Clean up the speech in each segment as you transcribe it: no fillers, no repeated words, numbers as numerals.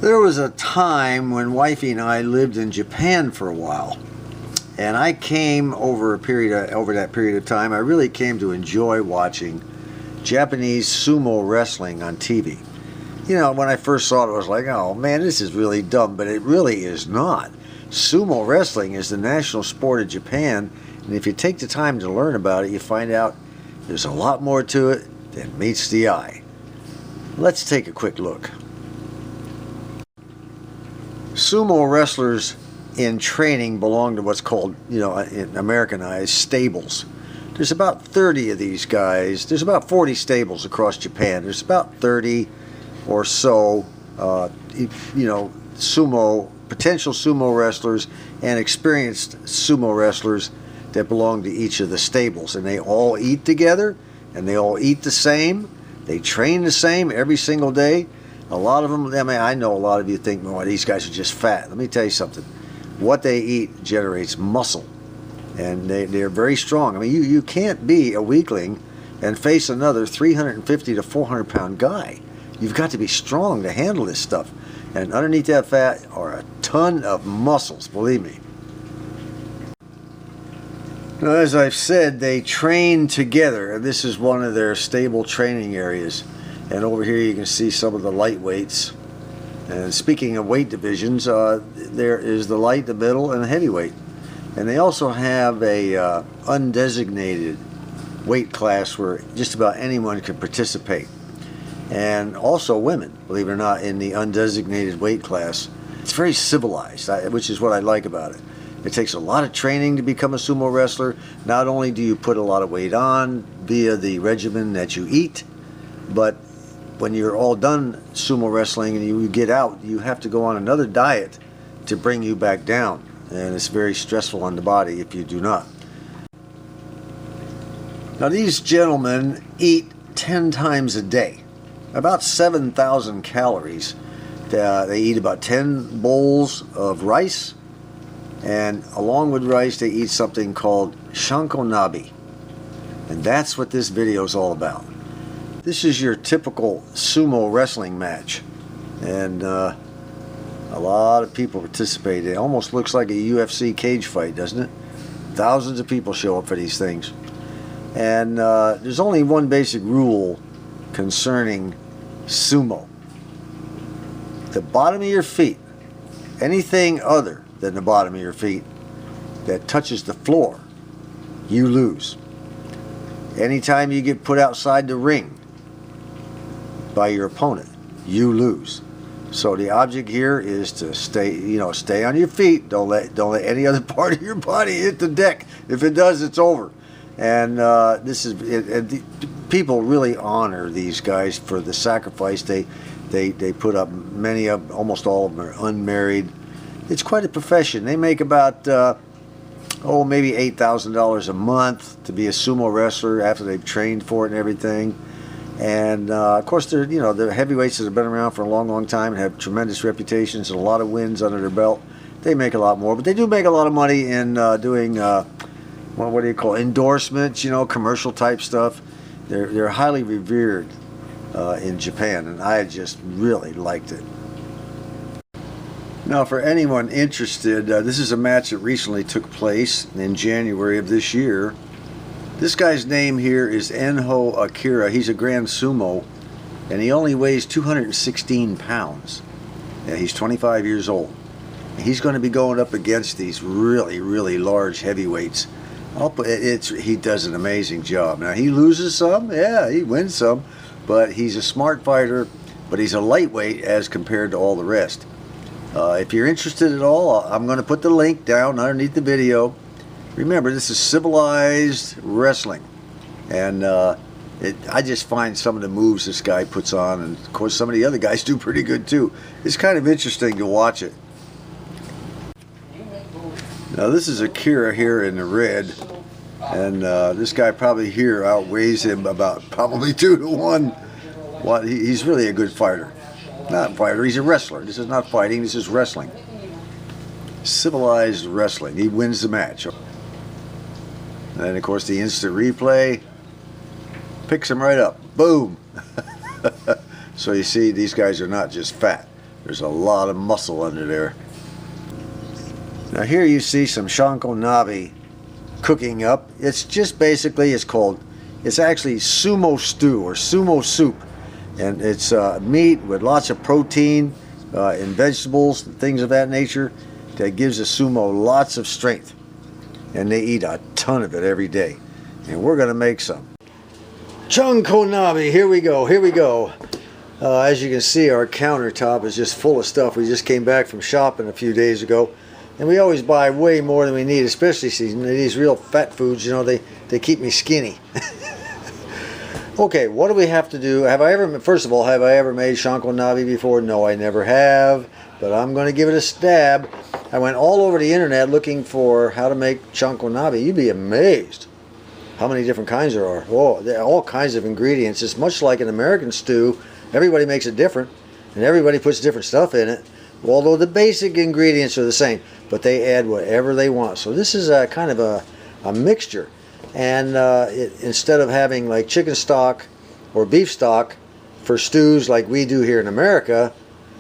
There was a time when wifey and I lived in Japan for a while, and I came over that period of time. I really came to enjoy watching Japanese sumo wrestling on TV. You know, when I first saw it, I was like, oh man, this is really dumb, but it really is not. Sumo wrestling is the national sport of Japan, and if you take the time to learn about it, you find out there's a lot more to it than meets the eye. Let's take a quick look. Sumo wrestlers in training belong to what's called, in Americanized, stables. There's about 30 of these guys. There's about 40 stables across Japan. There's about 30 or so, potential sumo wrestlers and experienced sumo wrestlers that belong to each of the stables. And they all eat together, and they all eat the same. They train the same every single day. A lot of them, I know a lot of you think, well, these guys are just fat. Let me tell you something. What they eat generates muscle, and they're very strong. I mean, you can't be a weakling and face another 350 to 400 pound guy. You've got to be strong to handle this stuff. And underneath that fat are a ton of muscles, believe me. Now, as I've said, they train together. This is one of their stable training areas. And over here you can see some of the lightweights. And speaking of weight divisions, there is the light, the middle, and the heavyweight. And they also have a undesignated weight class where just about anyone can participate. And also women, believe it or not, in the undesignated weight class. It's very civilized, which is what I like about it. It takes a lot of training to become a sumo wrestler. Not only do you put a lot of weight on via the regimen that you eat, but when you're all done sumo wrestling and you get out, you have to go on another diet to bring you back down. And it's very stressful on the body if you do not. Now, these gentlemen eat 10 times a day, about 7,000 calories. They eat about 10 bowls of rice, and along with rice they eat something called chanko-nabe. And that's what this video is all about. This is your typical sumo wrestling match, and a lot of people participate. It almost looks like a UFC cage fight, doesn't it? Thousands of people show up for these things. And there's only one basic rule concerning sumo. The bottom of your feet, anything other than the bottom of your feet that touches the floor, you lose. Anytime you get put outside the ring by your opponent, you lose. So the object here is to stay on your feet. Don't let any other part of your body hit the deck. If it does, it's over. And people really honor these guys for the sacrifice they put up. Almost all of them are unmarried. It's quite a profession. They make about maybe $8,000 a month to be a sumo wrestler after they've trained for it and everything. And of course, they're heavyweights that have been around for a long time and have tremendous reputations and a lot of wins under their belt. They make a lot more, but they do make a lot of money in doing what do you call endorsements, commercial type stuff. They're highly revered in Japan, and I just really liked it. Now, for anyone interested, this is a match that recently took place in January of this year. This guy's name here is Enho Akira. He's a Grand Sumo, and he only weighs 216 pounds. Yeah, he's 25 years old. He's going to be going up against these really, really large heavyweights. He does an amazing job. Now, he loses some, yeah, he wins some, but he's a smart fighter, but he's a lightweight as compared to all the rest. If you're interested at all, I'm going to put the link down underneath the video. Remember, this is civilized wrestling, and I just find some of the moves this guy puts on, and of course some of the other guys do pretty good too. It's kind of interesting to watch it. Now, this is Akira here in the red, and this guy probably here outweighs him about probably 2 to 1. He's really a good fighter. Not a fighter, he's a wrestler. This is not fighting, this is wrestling. Civilized wrestling. He wins the match. And of course the instant replay picks him right up. Boom! So you see, these guys are not just fat. There's a lot of muscle under there. Now here you see some chanko-nabe cooking up. It's just basically, it's actually sumo stew or sumo soup. And it's meat with lots of protein and vegetables and things of that nature that gives the sumo lots of strength. And they eat a ton of it every day. And we're going to make some. Chanko-nabe, here we go, here we go. As you can see, our countertop is just full of stuff. We just came back from shopping a few days ago. And we always buy way more than we need, especially these real fat foods, you know, they keep me skinny. Okay, what do we have to do? First of all, have I ever made chanko-nabe before? No, I never have, but I'm going to give it a stab. I went all over the internet looking for how to make chanko-nabe. You'd be amazed how many different kinds there are. Oh, there are all kinds of ingredients. It's much like an American stew. Everybody makes it different, and everybody puts different stuff in it. Although the basic ingredients are the same, but they add whatever they want. So this is a kind of a mixture. And instead of having like chicken stock or beef stock for stews like we do here in America,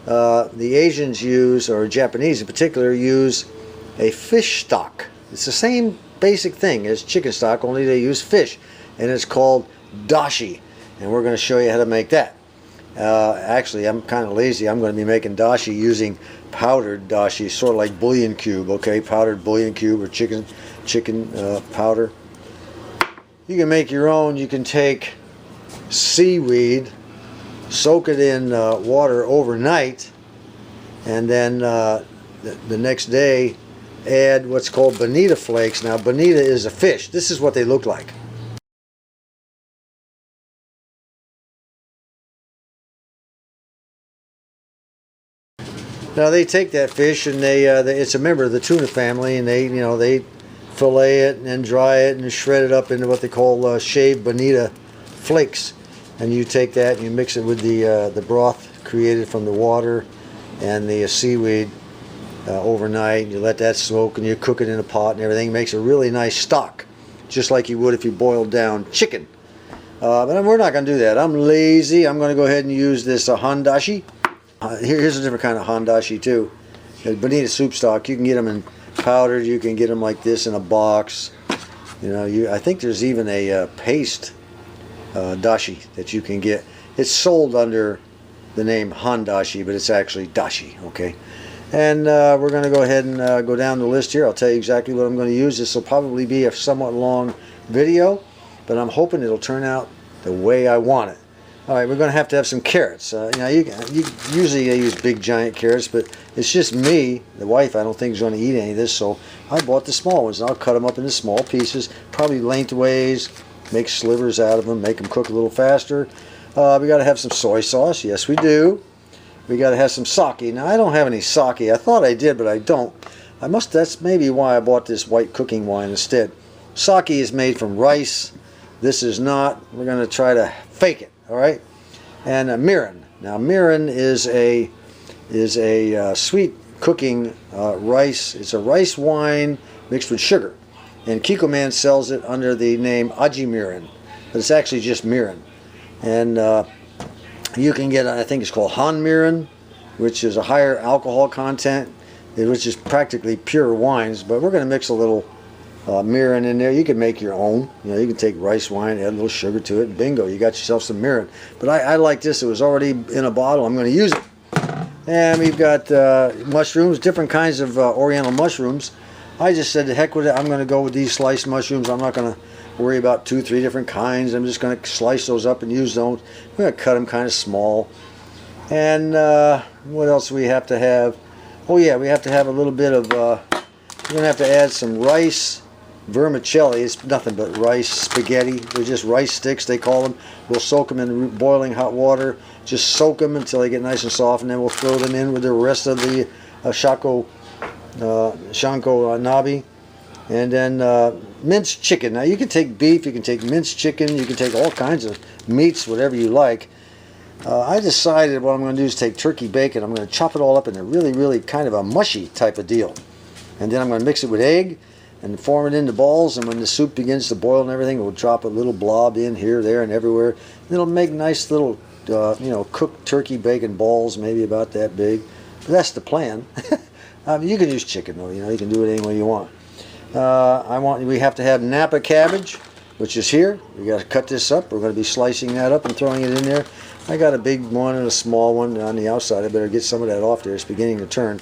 the Asians use, or Japanese in particular, use a fish stock. It's the same basic thing as chicken stock, only they use fish. And it's called dashi. And we're going to show you how to make that. Actually, I'm kind of lazy. I'm going to be making dashi using powdered dashi, sort of like bouillon cube, okay? Powdered bouillon cube or chicken powder. You can make your own. You can take seaweed, soak it in water overnight, and then the next day add what's called bonita flakes. Now, bonita is a fish. This is what they look like. Now they take that fish and it's a member of the tuna family, and they fillet it and then dry it and shred it up into what they call shaved bonita flakes. And you take that and you mix it with the broth created from the water and the seaweed overnight. You let that smoke and you cook it in a pot and everything. It makes a really nice stock, just like you would if you boiled down chicken. But we're not going to do that. I'm lazy. I'm going to go ahead and use this handashi. Here's a different kind of handashi too. Bonita soup stock. You can get them in powdered. You can get them like this in a box. You know, I think there's even a paste dashi that you can get. It's sold under the name handashi, but it's actually dashi. Okay, and we're going to go ahead and go down the list here. I'll tell you exactly what I'm going to use. This will probably be a somewhat long video, but I'm hoping it'll turn out the way I want it. All right, we're going to have some carrots. Usually I use big giant carrots, but it's just me. The wife, I don't think, is going to eat any of this, so I bought the small ones. And I'll cut them up into small pieces, probably lengthways, make slivers out of them, make them cook a little faster. We got to have some soy sauce. Yes, we do. We got to have some sake. Now, I don't have any sake. I thought I did, but I don't. That's maybe why I bought this white cooking wine instead. Sake is made from rice. This is not. We're going to try to fake it. All right, and mirin. Now mirin is a sweet cooking rice. It's a rice wine mixed with sugar, and Kikkoman sells it under the name aji mirin, but it's actually just mirin. And you can get, I think it's called han mirin, which is a higher alcohol content, which is practically pure wines. But we're going to mix a little mirin in there. You can make your own. You know, you can take rice wine, add a little sugar to it, and bingo, you got yourself some mirin. But I like this. It was already in a bottle. I'm going to use it. And we've got mushrooms, different kinds of oriental mushrooms. I just said, the heck with it. I'm going to go with these sliced mushrooms. I'm not going to worry about 2-3 different kinds. I'm just going to slice those up and use those. I'm going to cut them kind of small. And what else do we have to have? Oh yeah, we have to have a little bit of, we're going to have to add some rice vermicelli. It's nothing but rice spaghetti. They're just rice sticks, they call them. We'll soak them in boiling hot water. Just soak them until they get nice and soft, and then we'll throw them in with the rest of the chanko-nabe. And then minced chicken. Now you can take beef, you can take minced chicken, you can take all kinds of meats, whatever you like. I decided what I'm going to do is take turkey bacon. I'm going to chop it all up in a really, really kind of a mushy type of deal. And then I'm going to mix it with egg and form it into balls, and when the soup begins to boil and everything, we'll drop a little blob in here, there, and everywhere. And it'll make nice little you know, cooked turkey bacon balls, maybe about that big. But that's the plan. You can use chicken though, you know, you can do it any way you want. We have to have Napa cabbage, which is here. We got to cut this up. We're going to be slicing that up and throwing it in there. I got a big one and a small one on the outside. I better get some of that off there. It's beginning to turn.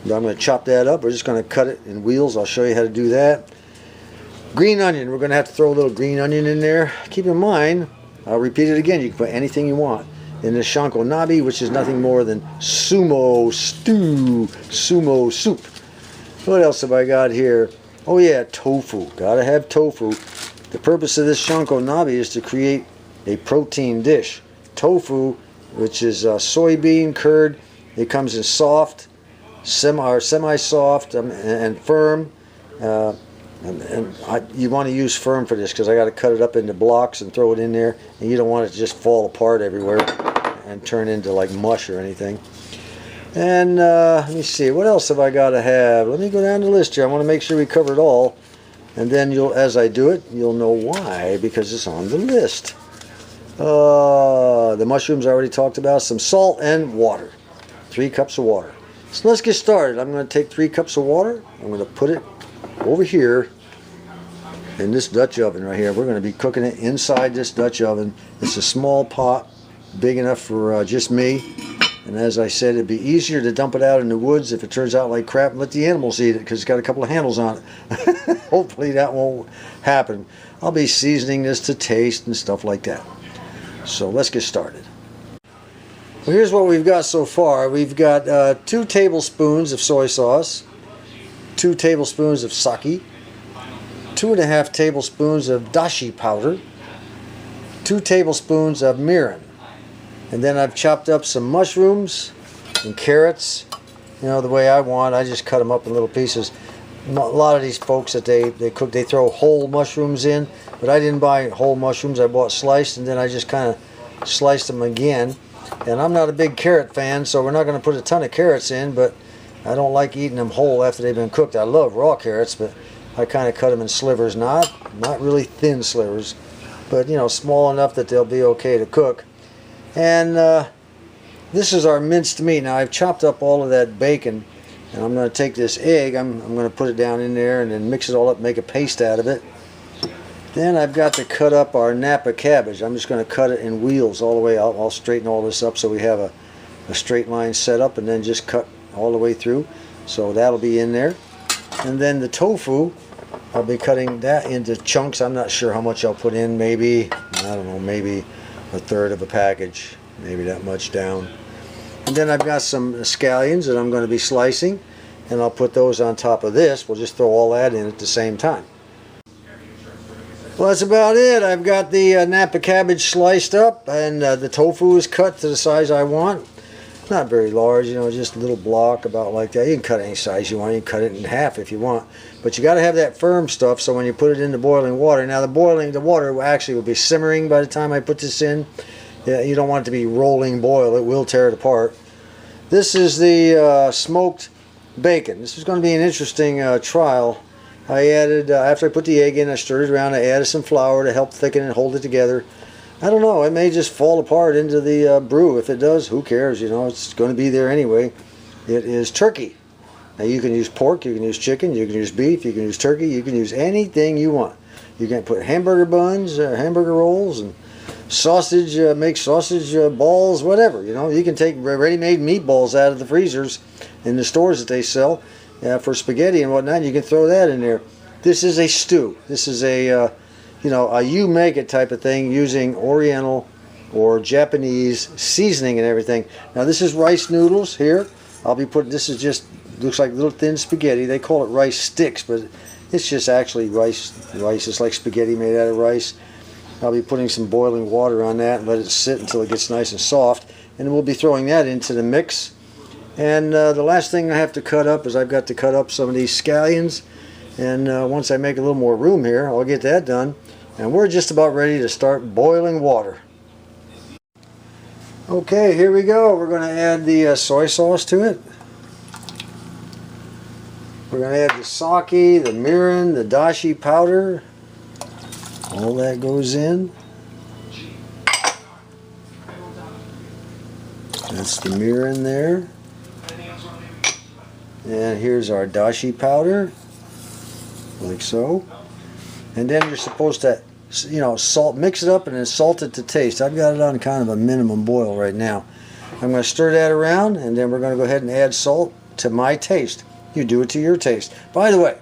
But I'm going to chop that up. We're just going to cut it in wheels. I'll show you how to do that. Green onion. We're going to have to throw a little green onion in there. Keep in mind, I'll repeat it again, you can put anything you want in this chanko-nabe, which is nothing more than sumo stew, sumo soup. What else have I got here? Oh yeah, tofu. Gotta have tofu. The purpose of this chanko-nabe is to create a protein dish. Tofu, which is soybean curd. It comes in soft, semi-soft, and firm. You want to use firm for this because I got to cut it up into blocks and throw it in there, and you don't want it to just fall apart everywhere and turn into like mush or anything. And let me see, what else have I got to have? Let me go down the list here. I want to make sure we cover it all, and then as I do it, you'll know why, because it's on the list. The mushrooms I already talked about. Some salt and water. 3 cups of water. So let's get started. I'm going to take 3 cups of water. I'm going to put it over here in this Dutch oven right here. We're going to be cooking it inside this Dutch oven. It's a small pot, big enough for just me. And as I said, it'd be easier to dump it out in the woods if it turns out like crap and let the animals eat it, because it's got a couple of handles on it. Hopefully that won't happen. I'll be seasoning this to taste and stuff like that. So let's get started. Well, here's what we've got so far. We've got 2 tablespoons of soy sauce, 2 tablespoons of sake, 2.5 tablespoons of dashi powder, 2 tablespoons of mirin. And then I've chopped up some mushrooms and carrots, you know, the way I want. I just cut them up in little pieces. A lot of these folks that they cook, they throw whole mushrooms in, but I didn't buy whole mushrooms. I bought sliced, and then I just kind of sliced them again. And I'm not a big carrot fan, so we're not going to put a ton of carrots in, but I don't like eating them whole after they've been cooked. I love raw carrots, but I kind of cut them in slivers, not really thin slivers, but you know, small enough that they'll be okay to cook. And this is our minced meat. Now I've chopped up all of that bacon, and I'm going to take this egg, I'm going to put it down in there and then mix it all up, make a paste out of it. Then I've got to cut up our Napa cabbage. I'm just going to cut it in wheels all the way. I'll straighten all this up so we have a straight line set up, and then just cut all the way through. So that'll be in there. And then the tofu, I'll be cutting that into chunks. I'm not sure how much I'll put in. Maybe, I don't know, maybe 1/3 of a package, maybe that much down. And then I've got some scallions that I'm going to be slicing, and I'll put those on top of this. We'll just throw all that in at the same time. Well, that's about it. I've got the Napa cabbage sliced up, and the tofu is cut to the size I want. Not very large, you know, just a little block about like that. You can cut any size you want. You can cut it in half if you want. But you got to have that firm stuff, so when you put it in the boiling water. Now the water actually will be simmering by the time I put this in. Yeah, you don't want it to be rolling boil. It will tear it apart. This is the smoked bacon. This is going to be an interesting trial. I added, after I put the egg in, I stirred it around. I added some flour to help thicken and hold it together. I don't know, it may just fall apart into the brew. If it does, who cares? You know, it's going to be there anyway. It is turkey. Now you can use pork, you can use chicken, you can use beef, you can use turkey, you can use anything you want. You can put hamburger buns, hamburger rolls, and sausage, make sausage balls, whatever. You know, you can take ready-made meatballs out of the freezers in the stores that they sell for spaghetti and whatnot. You can throw that in there. This is a stew. This is a you know, a you make it type of thing using Oriental or Japanese seasoning and everything. Now this is rice noodles here. I'll be putting, this is just, looks like little thin spaghetti. They call it rice sticks, but it's just actually rice. It's like spaghetti made out of rice. I'll be putting some boiling water on that and let it sit until it gets nice and soft. And then we'll be throwing that into the mix. And the last thing I have to cut up is I've got to cut up some of these scallions. And once I make a little more room here, I'll get that done. And we're just about ready to start boiling water. Okay, here we go. We're going to add the soy sauce to it. We're going to add the sake, the mirin, the dashi powder. All that goes in. That's the mirin there. And here's our dashi powder, like so. And then you're supposed to, you know, salt, mix it up and then salt it to taste. I've got it on kind of a minimum boil right now. I'm going to stir that around, and then we're going to go ahead and add salt to my taste. You do it to your taste. By the way,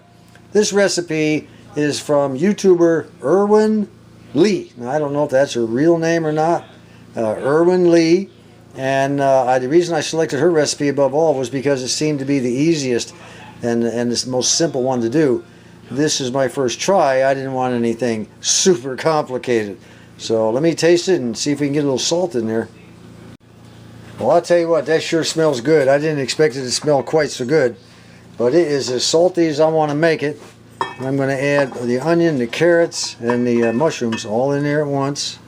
this recipe is from YouTuber Irwin Lee. Now, I don't know if that's her real name or not. Irwin Lee. And the reason I selected her recipe above all was because it seemed to be the easiest and the most simple one to do. This is my first try. I didn't want anything super complicated. So let me taste it and see if we can get a little salt in there. Well, I'll tell you what, that sure smells good. I didn't expect it to smell quite so good. But it is as salty as I want to make it. And I'm going to add the onion, the carrots, and the mushrooms all in there at once.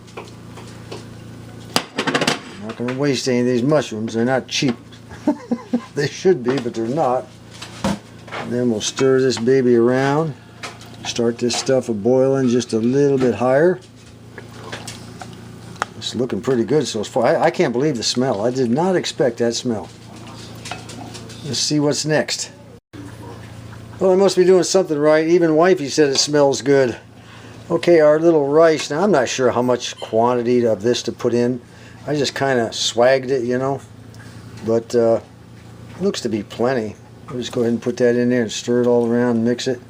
I'm not going to waste any of these mushrooms. They're not cheap. They should be, but they're not. And then we'll stir this baby around. Start this stuff a boiling just a little bit higher. It's looking pretty good so far. I can't believe the smell. I did not expect that smell. Let's see what's next. Well, I must be doing something right. Even wifey said it smells good. Okay, our little rice. Now, I'm not sure how much quantity of this to put in. I just kind of swagged it, you know. But it looks to be plenty. I'll just go ahead and put that in there and stir it all around and mix it.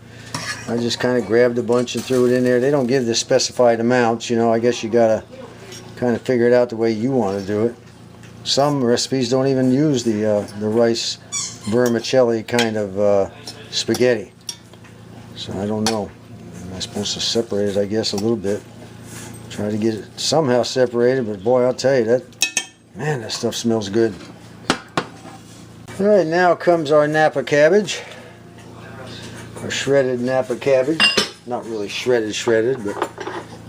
I just kind of grabbed a bunch and threw it in there. They don't give the specified amounts, you know. I guess you got to kind of figure it out the way you want to do it. Some recipes don't even use the rice vermicelli kind of spaghetti. So I don't know. Am I supposed to separate it, I guess, a little bit. Try to get it somehow separated, but boy, I'll tell you, that stuff smells good. Alright, now comes our Napa cabbage. Our shredded Napa cabbage. Not really shredded, but...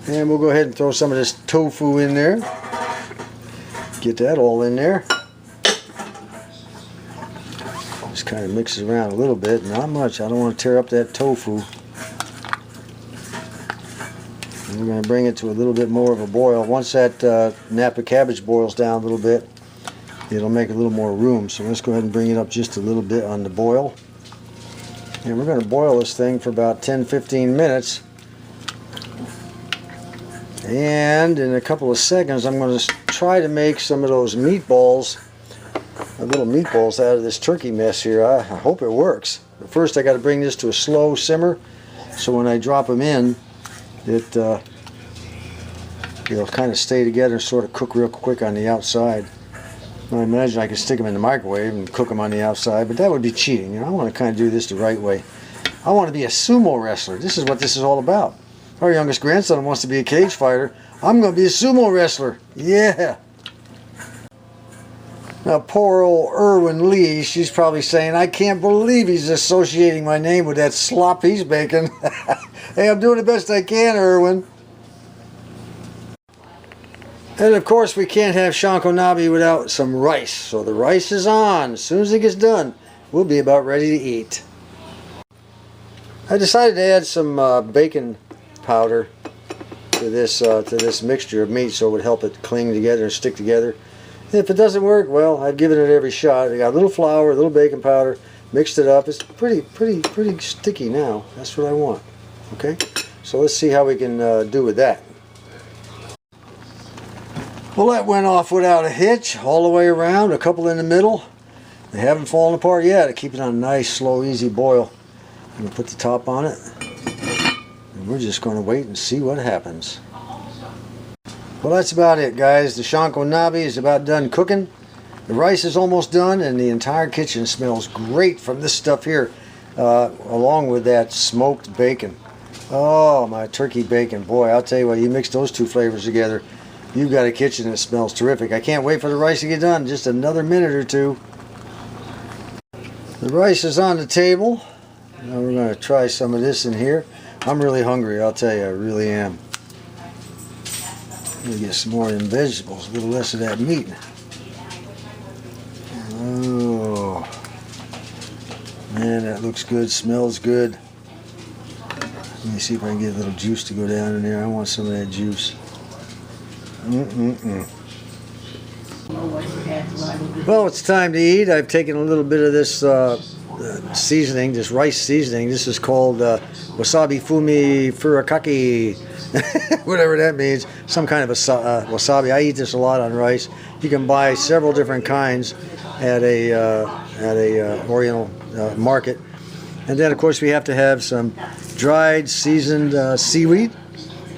And we'll go ahead and throw some of this tofu in there. Get that all in there. Just kind of mix it around a little bit. Not much. I don't want to tear up that tofu. And we're going to bring it to a little bit more of a boil. Once that Napa cabbage boils down a little bit, it'll make a little more room. So let's go ahead and bring it up just a little bit on the boil. And we're going to boil this thing for about 10-15 minutes. And in a couple of seconds, I'm going to try to make some of those meatballs, little meatballs out of this turkey mess here. I hope it works. But first, I got to bring this to a slow simmer, so when I drop them in, it'll kind of stay together and sort of cook real quick on the outside. I imagine I could stick them in the microwave and cook them on the outside, but that would be cheating. You know, I want to kind of do this the right way. I want to be a sumo wrestler. This is what this is all about. Our youngest grandson wants to be a cage fighter. I'm going to be a sumo wrestler. Yeah. Now, poor old Irwin Lee, she's probably saying, I can't believe he's associating my name with that slop he's baking. Hey, I'm doing the best I can, Irwin. And of course, we can't have chanko-nabe without some rice. So the rice is on. As soon as it gets done, we'll be about ready to eat. I decided to add some bacon powder to this mixture of meat so it would help it cling together and stick together. And if it doesn't work, well, I've given it every shot. I got a little flour, a little bacon powder, mixed it up. It's pretty sticky now. That's what I want. Okay, so let's see how we can do with that. Well, that went off without a hitch, all the way around, a couple in the middle. They haven't fallen apart yet. I keep it on a nice, slow, easy boil. I'm going to put the top on it. And we're just going to wait and see what happens. Well, that's about it, guys. The chanko-nabe is about done cooking. The rice is almost done, and the entire kitchen smells great from this stuff here, along with that smoked bacon. Oh, my turkey bacon. Boy, I'll tell you what, you mix those two flavors together, you've got a kitchen that smells terrific. I can't wait for the rice to get done. Just another minute or two. The rice is on the table. Now we're going to try some of this in here. I'm really hungry, I'll tell you, I really am. I'm going to get some more of them vegetables, a little less of that meat. Oh, man, that looks good, smells good. Let me see if I can get a little juice to go down in there. I want some of that juice. Well, it's time to eat. I've taken a little bit of this seasoning, this rice seasoning. This is called wasabi fumi furikake, whatever that means. Some kind of a wasabi. I eat this a lot on rice. You can buy several different kinds at a Oriental market. And then, of course, we have to have some dried, seasoned seaweed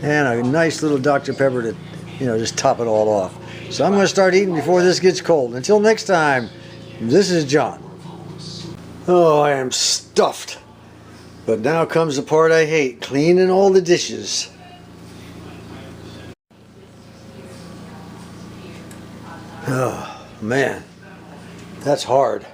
and a nice little Dr. Pepper to, just top it all off. So I'm going to start eating before this gets cold. Until next time, this is John. Oh, I am stuffed. But now comes the part I hate, cleaning all the dishes. Oh, man, that's hard.